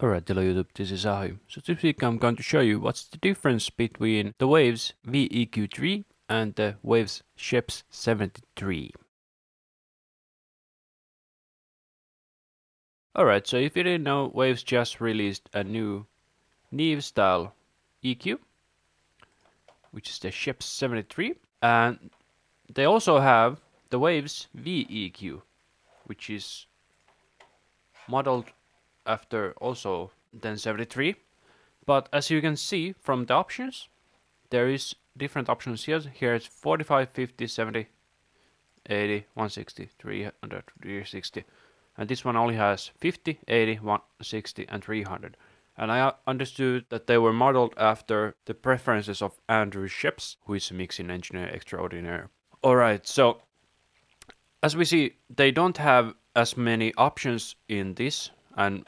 Alright, hello YouTube, this is Ahi. So this week I'm going to show you what's the difference between the Waves VEQ3 and the Waves Scheps 73. Alright, so if you didn't know, Waves just released a new Neve style EQ, which is the Scheps 73, and they also have the Waves VEQ, which is modeled after also 1073, but as you can see from the options, there is different options here. Here it's 45, 50, 70, 80, 160, 300, 360, and this one only has 50, 80, 160 and 300. And I understood that they were modeled after the preferences of Andrew Scheps, who is a mixing engineer extraordinaire. Alright, so as we see, they don't have as many options in this, and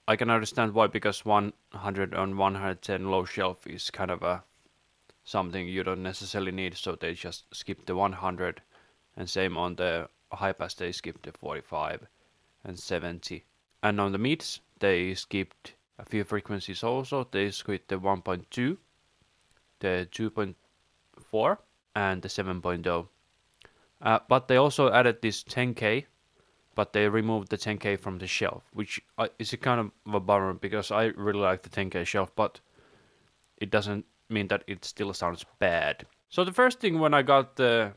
I can understand why, because 100 and 110 low shelf is kind of a something you don't necessarily need, so they just skip the 100, and same on the high pass they skipped the 45 and 70, and on the mids they skipped a few frequencies also. They skipped the 1.2, the 2.4 and the 7.0, but they also added this 10K, but they removed the 10K from the shelf, which is a kind of a bummer, because I really like the 10K shelf, but it doesn't mean that it still sounds bad. So the first thing when I got the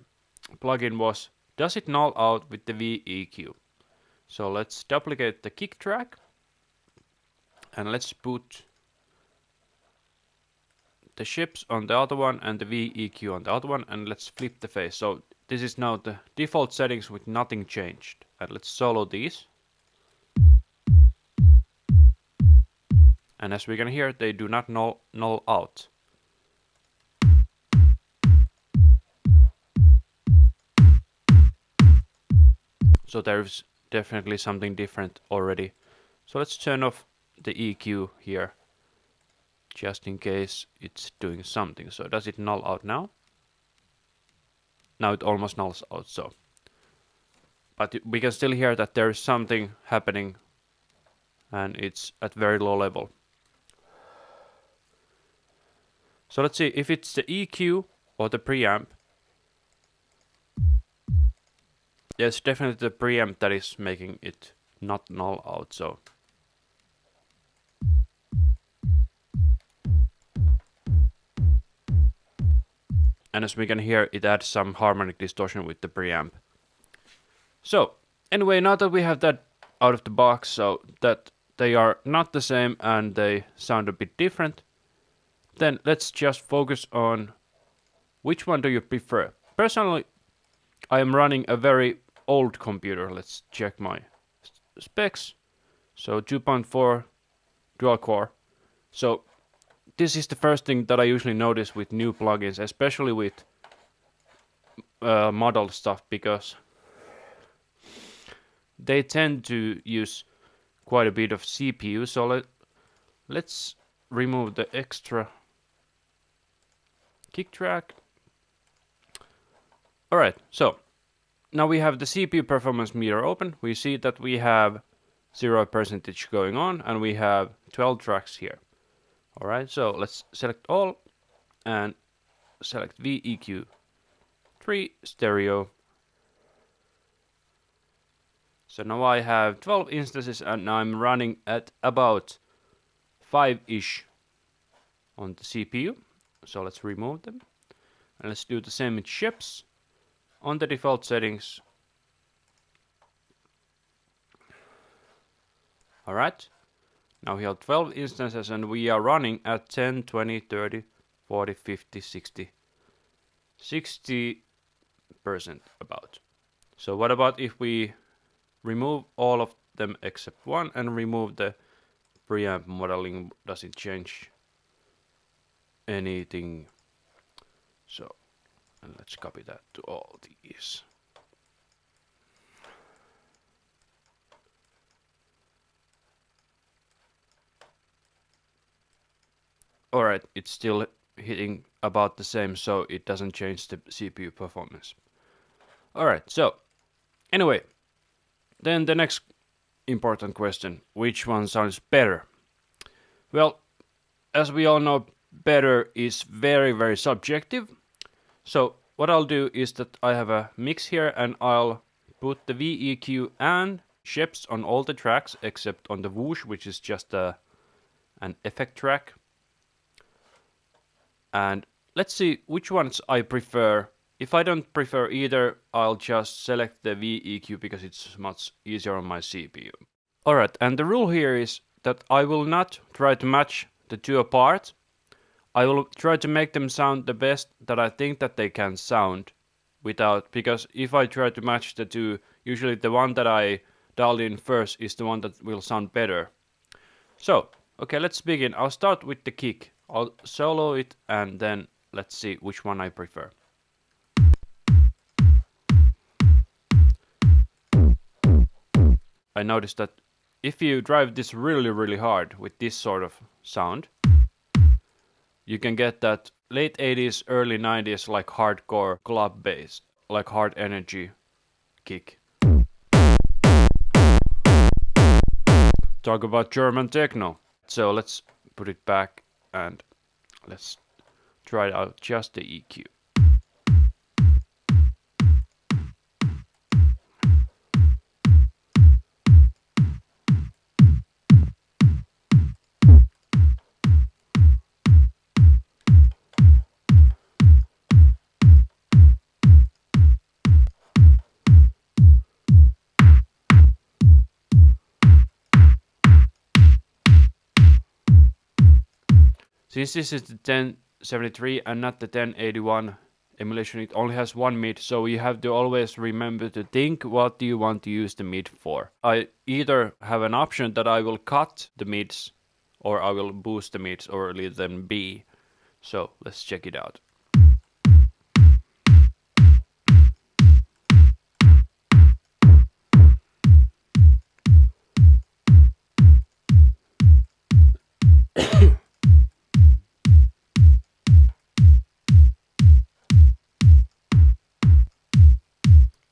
plugin was, does it null out with the VEQ? So let's duplicate the kick track, and let's put the Scheps on the other one and the VEQ on the other one, and let's flip the phase. So this is now the default settings with nothing changed. And let's solo these. And as we can hear, they do not null out. So there's definitely something different already. So let's turn off the EQ here, just in case it's doing something. So does it null out now? Now it almost nulls out, so. But we can still hear that there is something happening, and it's at very low level. So let's see if it's the EQ or the preamp. Yes, definitely the preamp that is making it not null out, so. And as we can hear, it adds some harmonic distortion with the preamp. So, anyway, now that we have that out of the box, so that they are not the same and they sound a bit different, then let's just focus on which one do you prefer. Personally, I am running a very old computer. Let's check my specs. So 2.4 dual core. So this is the first thing that I usually notice with new plugins, especially with model stuff, because they tend to use quite a bit of CPU. So let's remove the extra kick track. Alright, so now we have the CPU performance meter open. We see that we have 0% going on, and we have 12 tracks here. Alright, so let's select all and select VEQ3 stereo. So now I have 12 instances, and I'm running at about 5-ish on the CPU. So let's remove them. And let's do the same with Scheps on the default settings. Alright. Now we have 12 instances, and we are running at 10, 20, 30, 40, 50, 60, 60% about. So what about if we remove all of them except one and remove the preamp modeling? Does it change anything? So, and let's copy that to all these. Alright, it's still hitting about the same, so it doesn't change the CPU performance. Alright, so anyway, then the next important question, which one sounds better? Well, as we all know, better is very, very subjective. So what I'll do is that I have a mix here and I'll put the VEQ and Scheps on all the tracks except on the whoosh, which is just an effect track. And let's see which ones I prefer. If I don't prefer either, I'll just select the VEQ because it's much easier on my CPU. Alright, and the rule here is that I will not try to match the two apart. I will try to make them sound the best that I think that they can sound without, because if I try to match the two, usually the one that I dialed in first is the one that will sound better. So, okay, let's begin. I'll start with the kick. I'll solo it and then let's see which one I prefer. I noticed that if you drive this really, really hard with this sort of sound, you can get that late 80s, early 90s like hardcore club bass, like hard energy kick. Talk about German techno. So let's put it back and let's try out just the EQ. Since this is the 1073 and not the 1081 emulation, it only has one mid, so you have to always remember to think what do you want to use the mid for. I either have an option that I will cut the mids or I will boost the mids or leave them be. So let's check it out.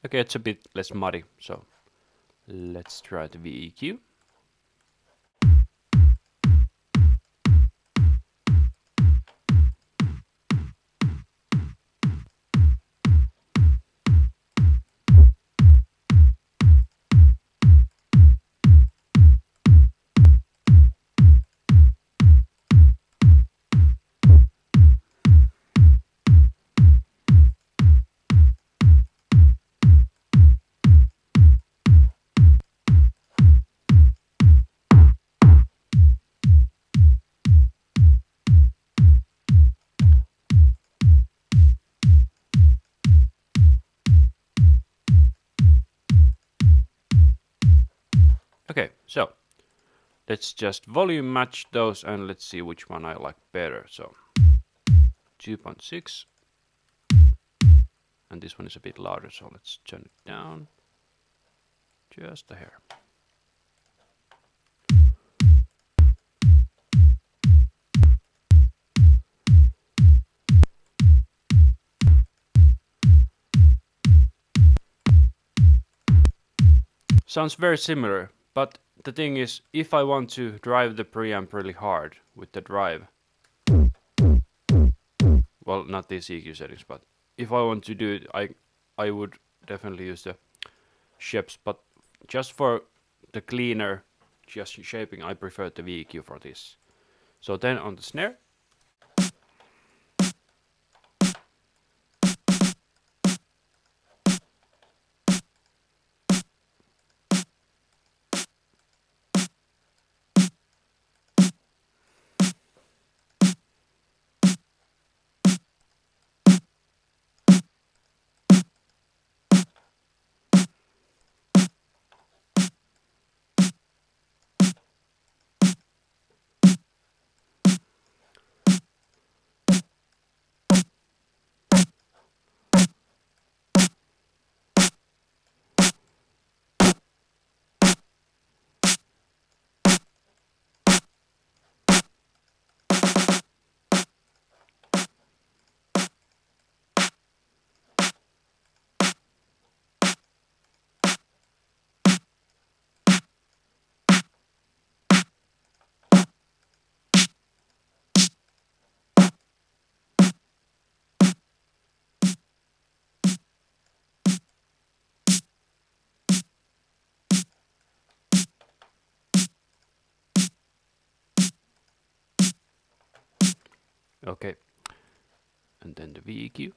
Okay, it's a bit less muddy, so let's try the VEQ. Okay, so let's just volume match those and let's see which one I like better. So 2.6 and this one is a bit louder, so let's turn it down just a hair. Sounds very similar, but the thing is, if I want to drive the preamp really hard with the drive, well, not these EQ settings, but if I want to do it, I would definitely use the Scheps, but just for the cleaner, just shaping, I prefer the VEQ for this. So then on the snare. Okay, and then the VEQ.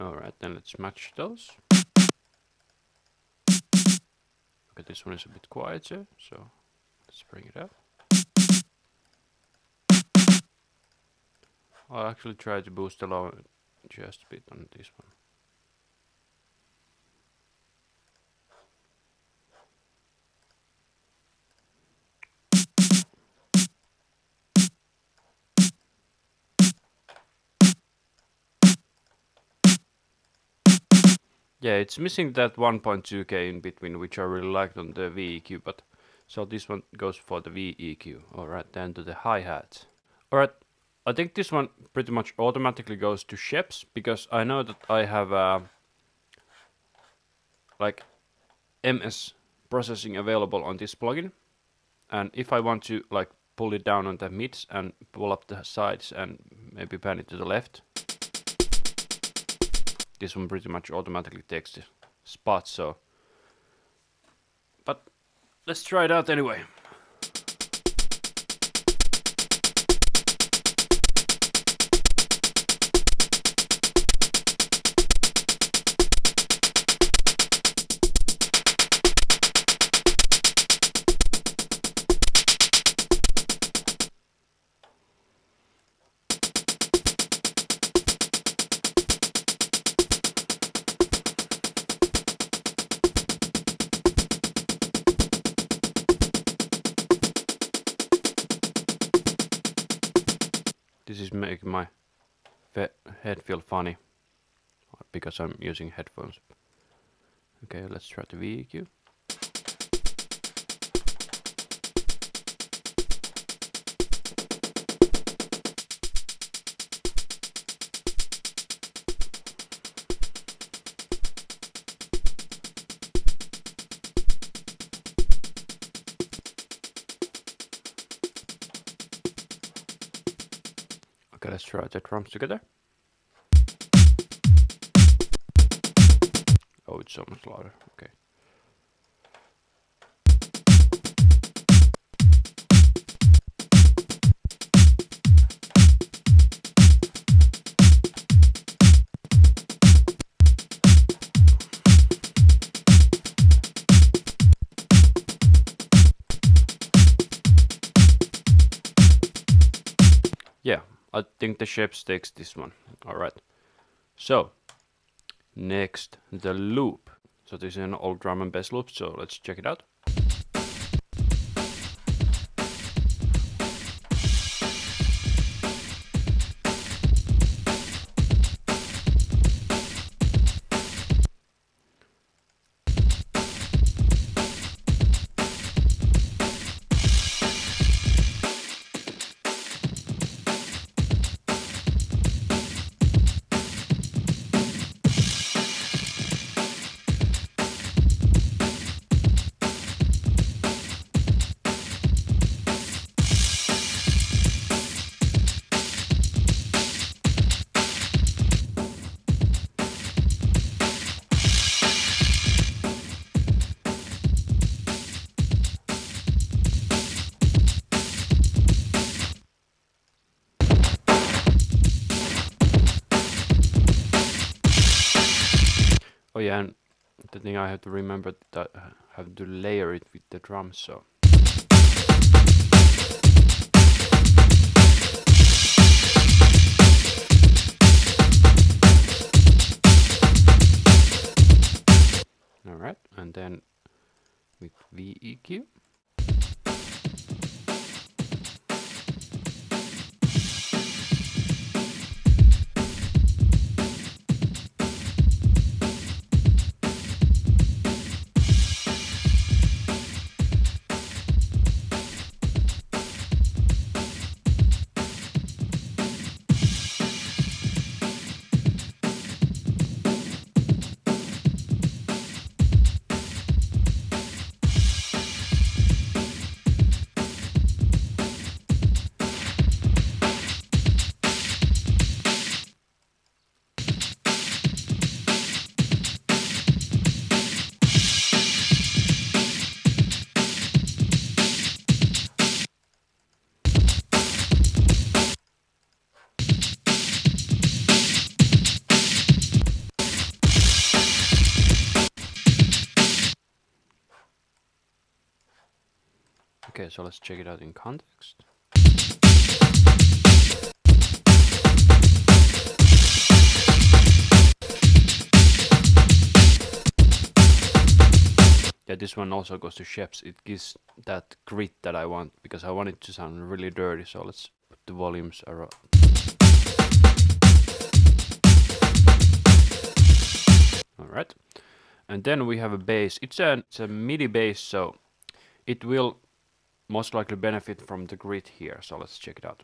Alright, then let's match those. Okay, this one is a bit quieter, so let's bring it up. I'll actually try to boost the low just a bit on this one. Yeah, it's missing that 1.2K in between, which I really liked on the VEQ, but so this one goes for the VEQ. Alright, then to the hi-hat. Alright, I think this one pretty much automatically goes to Scheps, because I know that I have like MS processing available on this plugin, and if I want to like pull it down on the mids and pull up the sides and maybe pan it to the left, this one pretty much automatically takes the spot, so. But let's try it out anyway. This is making my head feel funny because I'm using headphones. Okay, let's try the VEQ. Okay, let's try the drums together. Oh, it's so much louder. Okay. Yeah, I think the Scheps takes this one. Alright. So, next, the loop. So this is an old drum and bass loop, so let's check it out. Oh yeah, and the thing I have to remember that I have to layer it with the drums, so. Alright, and then with VEQ. Okay, so let's check it out in context. Yeah, this one also goes to Scheps. It gives that grit that I want, because I want it to sound really dirty, so let's put the volumes around. Alright, and then we have a bass. It's a MIDI bass, so it will most likely benefit from the grit here, so let's check it out.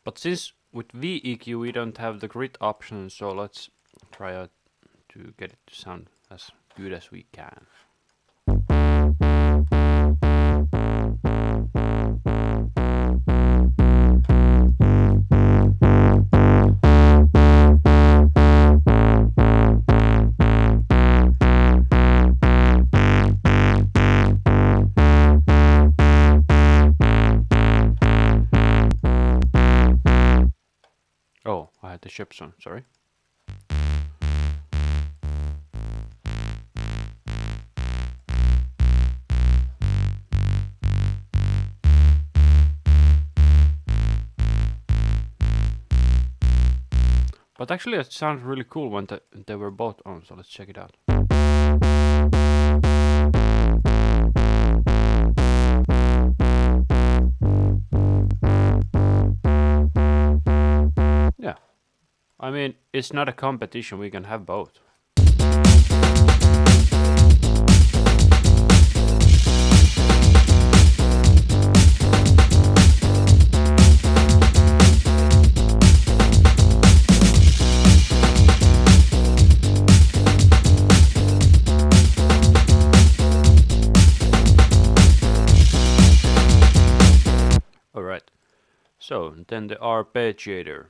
But since with VEQ we don't have the grid option, so let's try out to get it to sound as good as we can. Oh, I had the Scheps on, sorry. But actually it sounds really cool when they were both on, so let's check it out. Yeah, I mean, it's not a competition, we can have both. Alright, so then the Arpeggiator.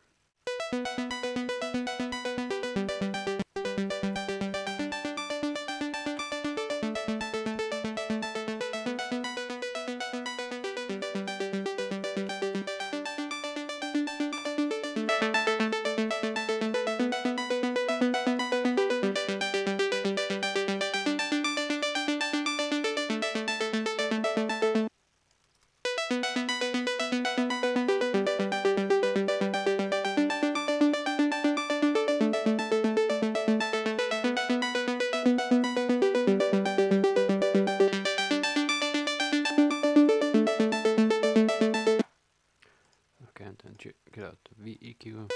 And then check out the VEQ.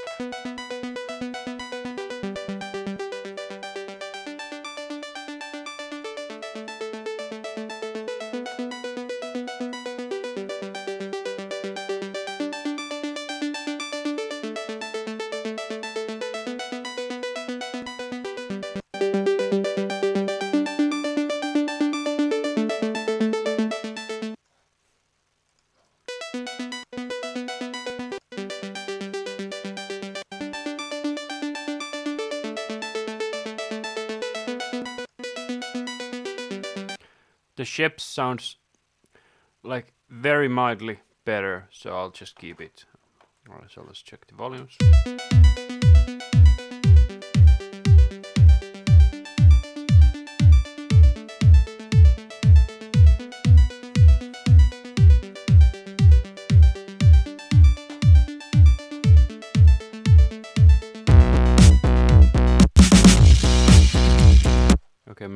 The Scheps sounds like very mildly better, so I'll just keep it. Alright, so let's check the volumes.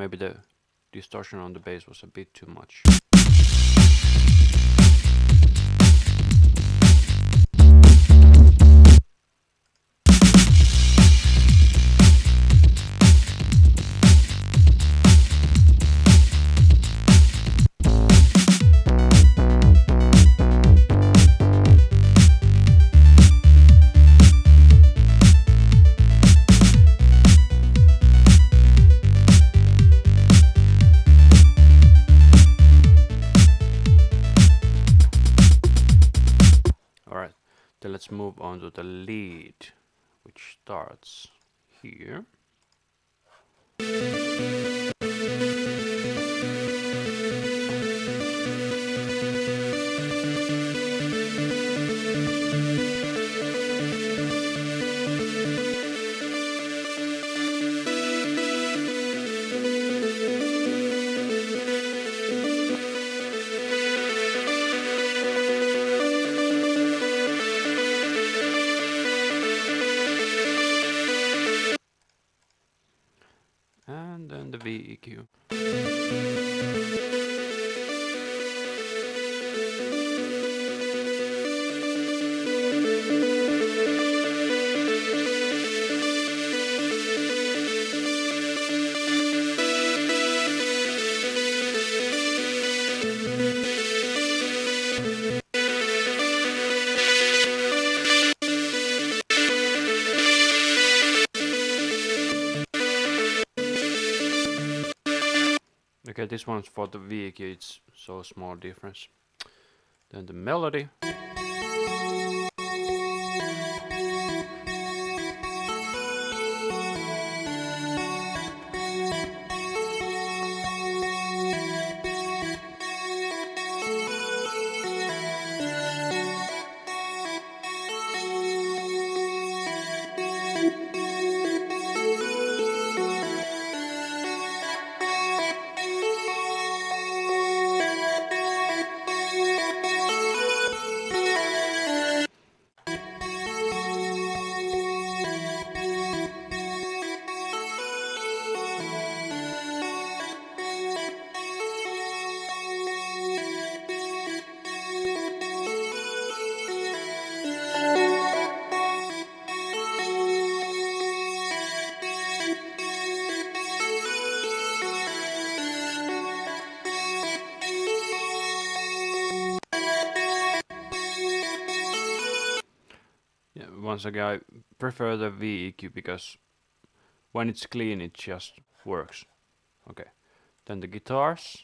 maybe the distortion on the bass was a bit too much. Then let's move on to the lead, which starts here. And then the VEQ. Okay, this one's for the VEQ, it's so small difference. Then the melody. Once again, I prefer the VEQ because when it's clean it just works. Okay, then the guitars.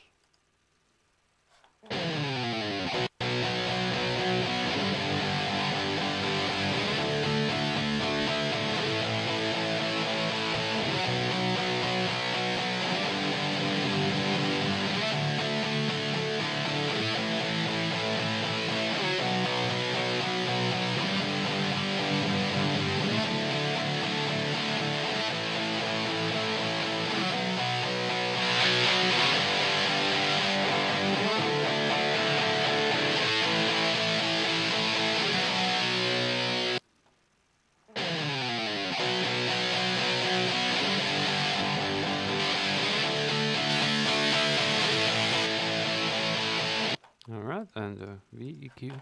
Alright, and the VEQ.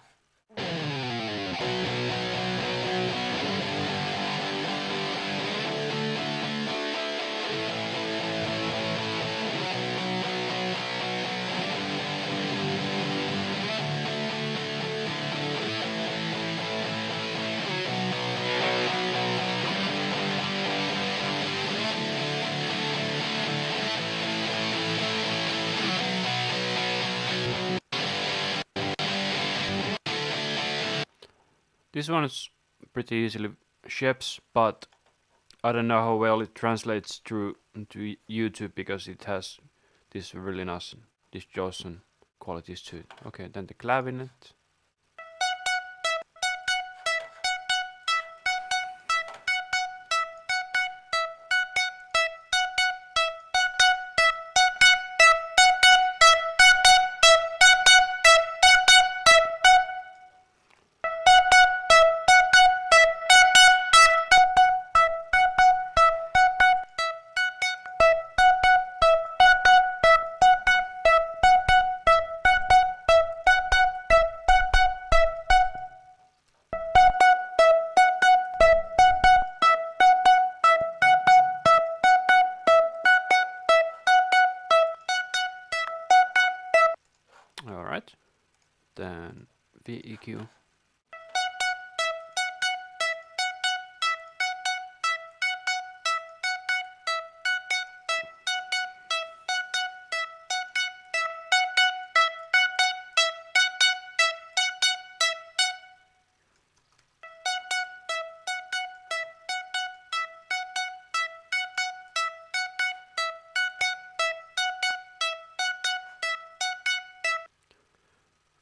This one is pretty easily Scheps, but I don't know how well it translates through to YouTube because it has this really nice distortion qualities to it. Okay, then the clavinet. Alright, then VEQ.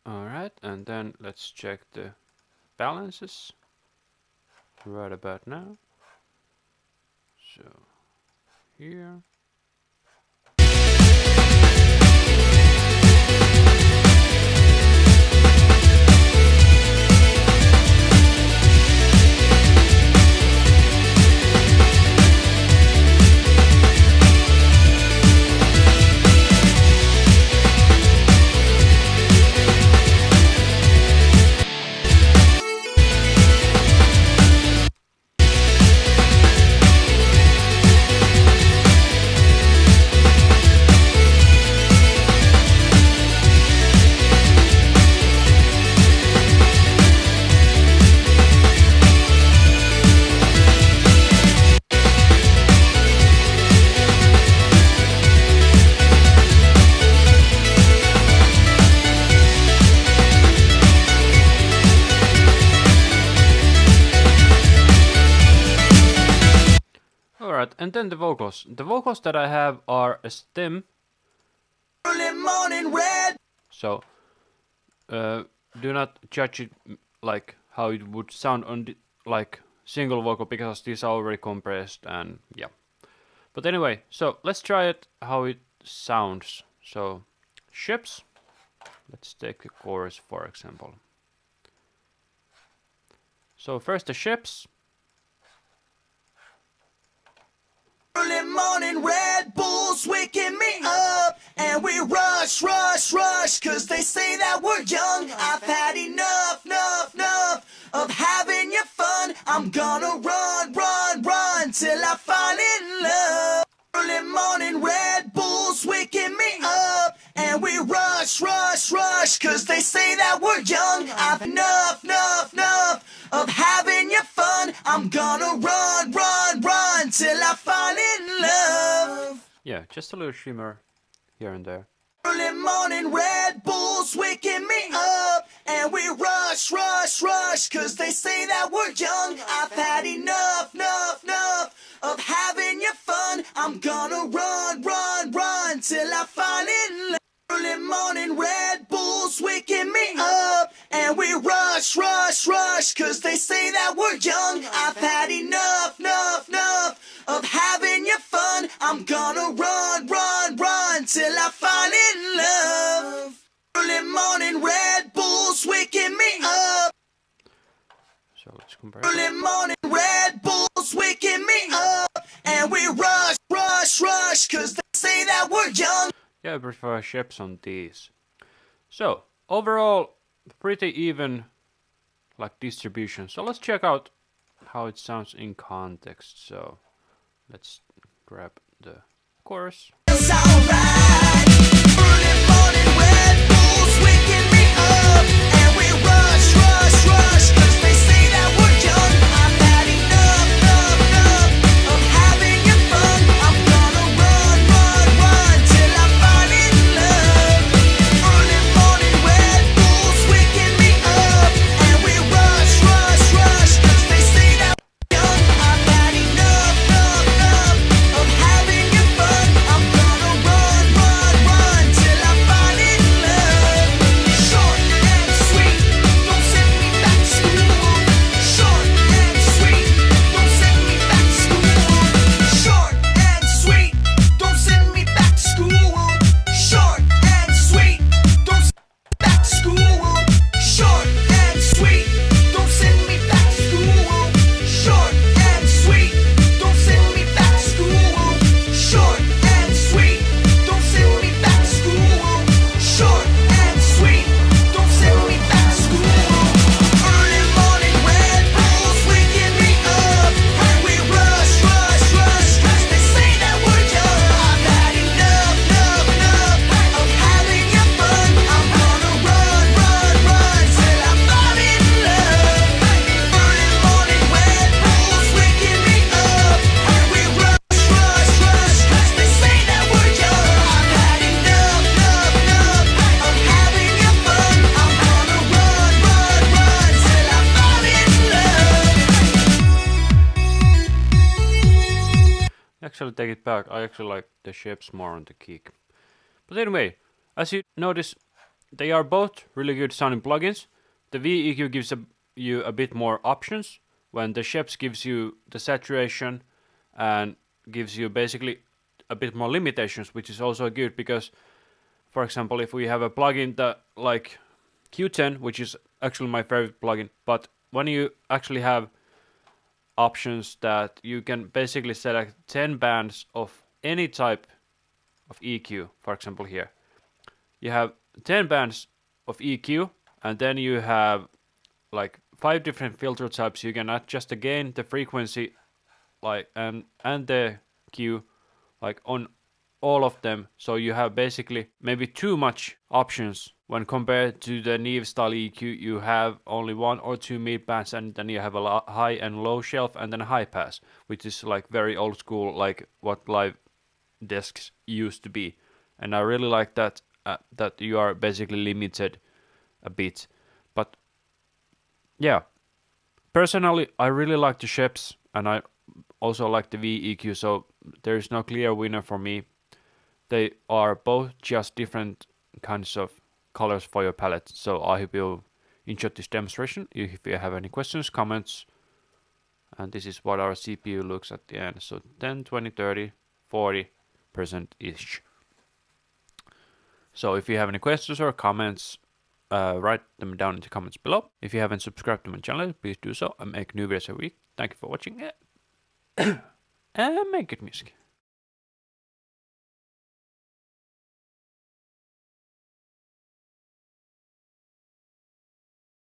Alright, and then let's check the balances right about now. So here. Alright, and then the vocals. The vocals that I have are a stem. Early morning red. So, do not judge it like how it would sound on the, like single vocal, because these are already compressed and yeah. But anyway, so let's try it how it sounds. So, Scheps. Let's take the chorus for example. So first the Scheps. Early morning Red Bulls waking me up, and we rush, rush, rush, cause they say that we're young. I've had enough, enough, enough of having your fun. I'm gonna run, run, run till I fall in love. Early morning Red Bulls waking me up, and we rush, rush, rush, cause they say that we're young. I've enough, enough, enough of having your fun. I'm gonna run, run, run till I fall in love. Yeah, just a little shimmer here and there. Early morning Red Bulls waking me up, and we rush, rush, rush, cause they say that we're young. I've had enough, enough, enough of having your fun. I'm gonna run, run, run till I fall in love. Early morning Red Bulls waking me up, and we rush, rush, rush, cause they say that we're young. I've had enough, enough, enough of having your fun. I'm gonna run, run, run till I fall in love. Early morning Red Bulls waking me up. So let's compare. Early morning Red Bulls waking me up, and we rush, rush, rush, cause they say that we're young. Yeah, I prefer Scheps on these. So, overall, pretty even, like, distribution. So let's check out how it sounds in context. So, let's grab the chorus. It's alright. Early morning Red Bulls waking me up, and we rush, rush, rush, cause they say that we're young. I've had enough, enough, enough of having your fun. I'm gonna run, run, run till I fall in love. Early morning Red Bulls waking me up, and we rush, rush, rush, cause they say that we're young. I've had enough, enough, enough of having your fun. I'm actually take it back. I actually like the Scheps more on the kick. But anyway, as you notice, they are both really good sounding plugins. The VEQ gives you a bit more options, when the Scheps gives you the saturation and gives you basically a bit more limitations, which is also good because, for example, if we have a plugin that like Q10, which is actually my favorite plugin, but when you actually have options that you can basically select 10 bands of any type of EQ, for example here, you have 10 bands of EQ, and then you have like 5 different filter types. You can adjust the gain, the frequency, like and the Q, like on all of them. So you have basically maybe too much options when compared to the Neve style EQ. You have only 1 or 2 mid bands, and then you have a high and low shelf, and then a high pass, which is like very old school, like what live desks used to be. And I really like that that you are basically limited a bit. But yeah, personally, I really like the Scheps, and I also like the VEQ, so there is no clear winner for me. They are both just different kinds of colors for your palette. So I hope you enjoyed this demonstration. If you have any questions, comments, and this is what our CPU looks at the end. So 10, 20, 30, 40%-ish. So if you have any questions or comments, write them down in the comments below. If you haven't subscribed to my channel, please do so. I make new videos every week. Thank you for watching. And make good music.